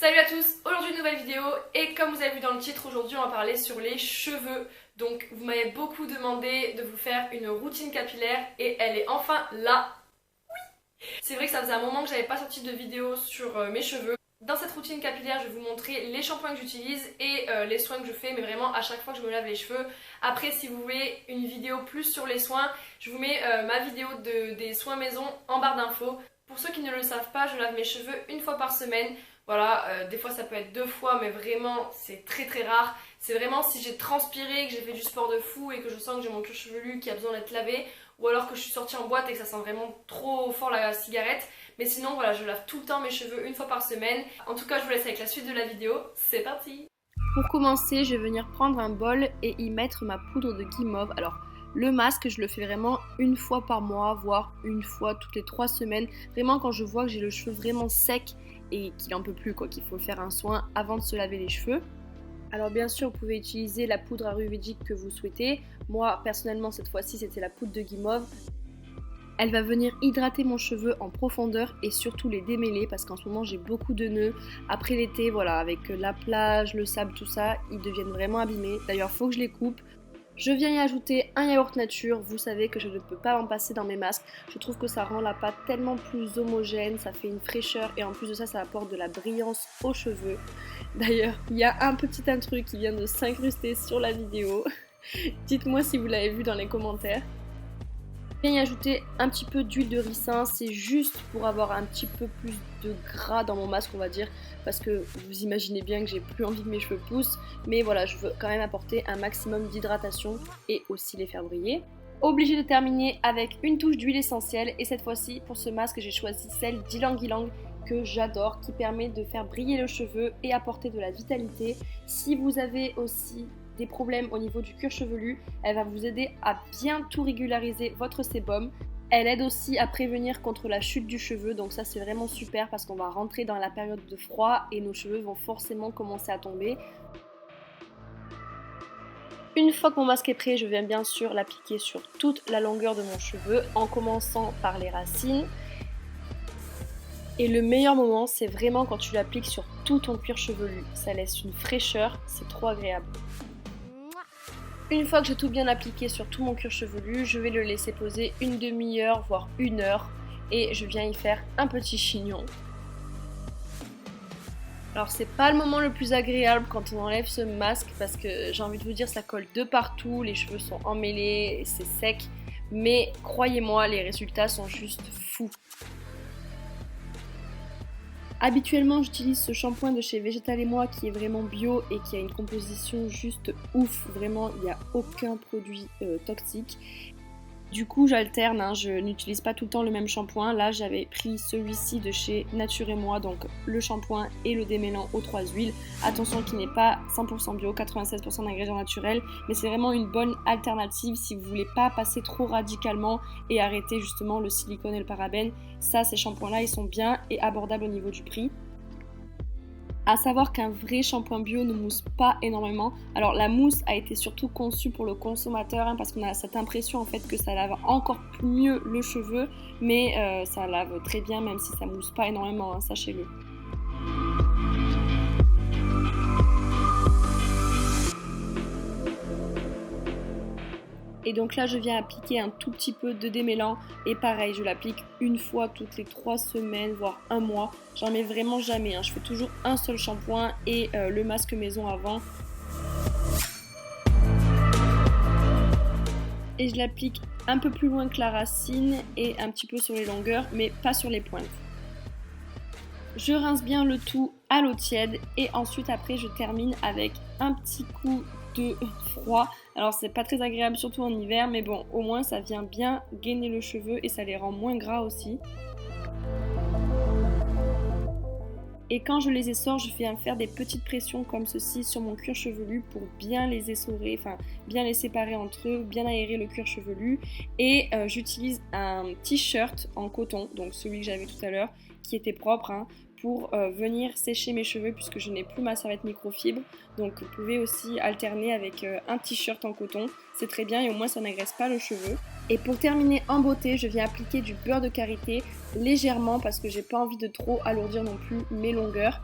Salut à tous, aujourd'hui une nouvelle vidéo et comme vous avez vu dans le titre, aujourd'hui on va parler sur les cheveux. Donc vous m'avez beaucoup demandé de vous faire une routine capillaire et elle est enfin là. C'est vrai que ça faisait un moment que j'avais pas sorti de vidéo sur mes cheveux. Dans cette routine capillaire, je vais vous montrer les shampoings que j'utilise et les soins que je fais, mais vraiment à chaque fois que je me lave les cheveux. Après, si vous voulez une vidéo plus sur les soins, je vous mets ma vidéo des soins maison en barre d'infos. Pour ceux qui ne le savent pas, je lave mes cheveux une fois par semaine. Voilà, des fois ça peut être 2 fois, mais vraiment c'est très rare. C'est vraiment si j'ai transpiré, que j'ai fait du sport de fou et que je sens que j'ai mon cuir chevelu qui a besoin d'être lavé, ou alors que je suis sortie en boîte et que ça sent vraiment trop fort la cigarette. Mais sinon voilà, je lave tout le temps mes cheveux une fois par semaine. En tout cas, je vous laisse avec la suite de la vidéo. C'est parti! Pour commencer, je vais venir prendre un bol et y mettre ma poudre de guimauve. Alors, le masque, je le fais vraiment une fois par mois, voire une fois toutes les 3 semaines. Vraiment quand je vois que j'ai le cheveu vraiment sec et qu'il en peut plus, quoi, qu'il faut faire un soin avant de se laver les cheveux. Alors bien sûr, vous pouvez utiliser la poudre ayurvédique que vous souhaitez. Moi, personnellement, cette fois-ci, c'était la poudre de guimauve. Elle va venir hydrater mon cheveu en profondeur et surtout les démêler parce qu'en ce moment j'ai beaucoup de nœuds. Après l'été, voilà, avec la plage, le sable, tout ça, ils deviennent vraiment abîmés. D'ailleurs, faut que je les coupe. Je viens y ajouter un yaourt nature, vous savez que je ne peux pas m'en passer dans mes masques. Je trouve que ça rend la pâte tellement plus homogène, ça fait une fraîcheur et en plus de ça, ça apporte de la brillance aux cheveux. D'ailleurs, il y a un petit truc qui vient de s'incruster sur la vidéo. Dites-moi si vous l'avez vu dans les commentaires. Je viens y ajouter un petit peu d'huile de ricin, c'est juste pour avoir un petit peu plus de gras dans mon masque, on va dire, parce que vous imaginez bien que j'ai plus envie que mes cheveux poussent, mais voilà, je veux quand même apporter un maximum d'hydratation et aussi les faire briller. Obligée de terminer avec une touche d'huile essentielle et cette fois-ci pour ce masque j'ai choisi celle d'Ylang Ylang que j'adore, qui permet de faire briller le cheveu et apporter de la vitalité. Si vous avez aussi des problèmes au niveau du cuir chevelu, elle va vous aider à bien tout régulariser votre sébum. Elle aide aussi à prévenir contre la chute du cheveu, donc ça c'est vraiment super parce qu'on va rentrer dans la période de froid et nos cheveux vont forcément commencer à tomber. Une fois que mon masque est prêt, je viens bien sûr l'appliquer sur toute la longueur de mon cheveu en commençant par les racines. Et le meilleur moment, c'est vraiment quand tu l'appliques sur tout ton cuir chevelu. Ça laisse une fraîcheur, c'est trop agréable. Une fois que j'ai tout bien appliqué sur tout mon cuir chevelu, je vais le laisser poser une demi-heure, voire 1 heure. Et je viens y faire un petit chignon. Alors c'est pas le moment le plus agréable quand on enlève ce masque parce que j'ai envie de vous dire ça colle de partout, les cheveux sont emmêlés, c'est sec. Mais croyez-moi, les résultats sont juste fous. Habituellement, j'utilise ce shampoing de chez Végétal et Moi qui est vraiment bio et qui a une composition juste ouf. Vraiment, il n'y a aucun produit toxique. Du coup, j'alterne, hein, je n'utilise pas tout le temps le même shampoing. Là, j'avais pris celui-ci de chez Nature et Moi, donc le shampoing et le démêlant aux 3 huiles. Attention qu'il n'est pas 100% bio, 96% d'ingrédients naturels, mais c'est vraiment une bonne alternative si vous voulez pas passer trop radicalement et arrêter justement le silicone et le parabène. Ça, ces shampoings-là, ils sont bien et abordables au niveau du prix. À savoir qu'un vrai shampoing bio ne mousse pas énormément. Alors la mousse a été surtout conçue pour le consommateur parce qu'on a cette impression en fait que ça lave encore mieux le cheveu, mais ça lave très bien même si ça mousse pas énormément, sachez-le. Et donc là je viens appliquer un tout petit peu de démêlant et pareil je l'applique une fois toutes les 3 semaines voire un mois. J'en mets vraiment jamais, je fais toujours un seul shampoing et le masque maison avant. Et je l'applique un peu plus loin que la racine et un petit peu sur les longueurs mais pas sur les pointes. Je rince bien le tout à l'eau tiède et ensuite après je termine avec un petit coup de froid. Alors c'est pas très agréable surtout en hiver mais bon au moins ça vient bien gainer le cheveu et ça les rend moins gras aussi. Et quand je les essore, je viens faire des petites pressions comme ceci sur mon cuir chevelu pour bien les essorer, enfin bien les séparer entre eux, bien aérer le cuir chevelu. Et j'utilise un t-shirt en coton, donc celui que j'avais tout à l'heure, qui était propre, pour venir sécher mes cheveux puisque je n'ai plus ma serviette microfibre. Donc vous pouvez aussi alterner avec un t-shirt en coton, c'est très bien et au moins ça n'agresse pas le cheveu. Et pour terminer en beauté, je viens appliquer du beurre de karité légèrement parce que j'ai pas envie de trop alourdir non plus mes longueurs.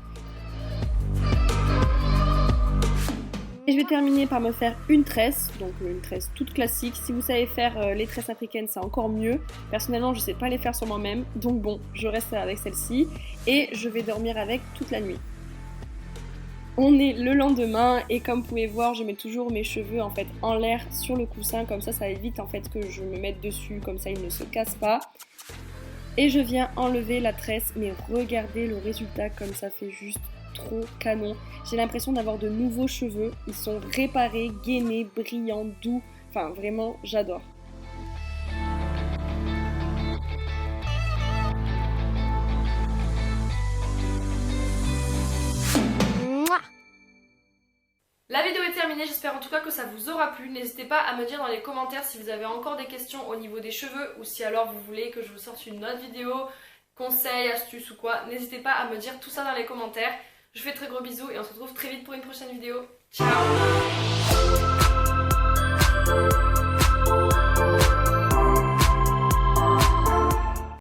Et je vais terminer par me faire une tresse, donc une tresse toute classique. Si vous savez faire les tresses africaines, c'est encore mieux. Personnellement, je sais pas les faire sur moi-même, donc bon, je reste avec celle-ci et je vais dormir avec toute la nuit. On est le lendemain et comme vous pouvez voir, je mets toujours mes cheveux en fait en l'air sur le coussin, comme ça évite en fait que je me mette dessus, comme ça ils ne se cassent pas. Et je viens enlever la tresse, mais regardez le résultat comme ça fait juste trop canon. J'ai l'impression d'avoir de nouveaux cheveux, ils sont réparés, gainés, brillants, doux, enfin vraiment j'adore. La vidéo est terminée, j'espère en tout cas que ça vous aura plu. N'hésitez pas à me dire dans les commentaires si vous avez encore des questions au niveau des cheveux ou si alors vous voulez que je vous sorte une autre vidéo, conseils, astuces ou quoi. N'hésitez pas à me dire tout ça dans les commentaires. Je vous fais de très gros bisous et on se retrouve très vite pour une prochaine vidéo. Ciao!